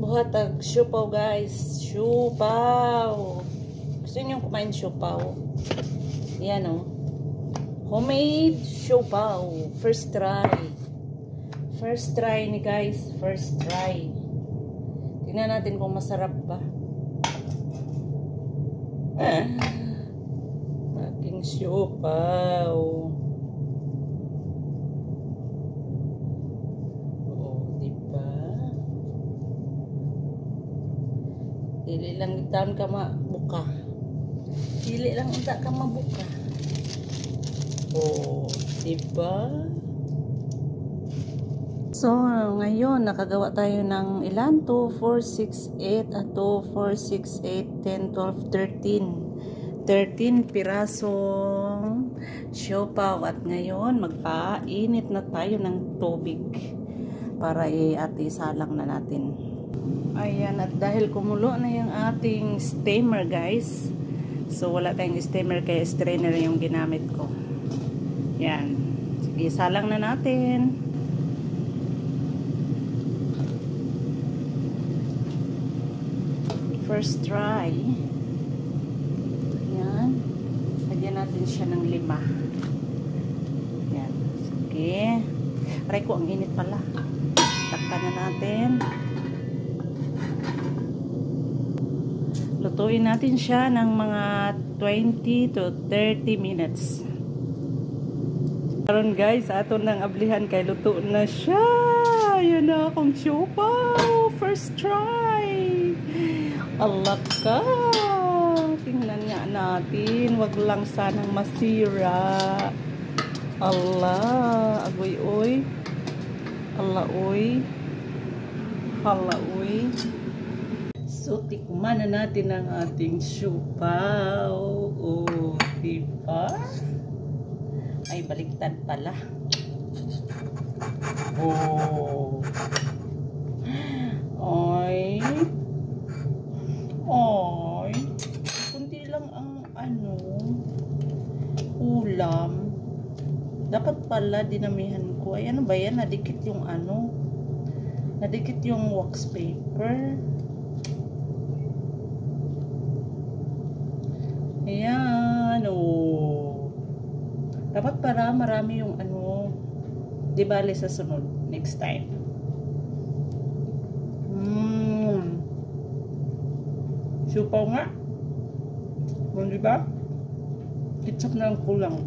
Buhatag siopaw guys. Siopaw. Gusto niyo kumain siopaw? Yan o. Homemade siopaw. First try. First try ni guys. First try. Tingnan natin kung masarap ba. Aking siopaw. Dili lang itan ka mabuka. Dili lang unta ka mabuka. Oh, diba? So, ngayon nakagawa tayo ng ilan? 2, 4, 6, 8 at 2, 4, 6, 8, 10, 12, 13. 13 pirasong siopaw. At ngayon magpainit na tayo ng tubig para isalang na natin. Ayan, at dahil kumulo na yung ating steamer guys, so wala tayong steamer kaya strainer yung ginamit ko. Yan, sige, salang na natin. First try. Yan, lagyan natin siya ng 5. Yan, sige. Aray ko, ang init pala. Takpan na natin. Lutuin natin siya ng mga 20 to 30 minutes. Karon guys, ato nang ablihan kay luto na siya. Ayan na akong siopaw. First try. Allah ka. Tingnan nga natin. Wag lang sanang masira. Allah. Agoy oy. Allah oy. Allah oy. So, tikman na natin ang ating siopaw. Oh, diba? Ay, baliktad pala. Oh. Ay. Ay. Kunti lang ang ulam. Dapat pala dinamihan ko. Ay, ano ba yan? Nadikit yung nadikit yung wax paper. Ayan, oh. Dapat para marami yung di bale sa sunod, next time. Siopaw nga. Di ba? Ketchup na lang kulang.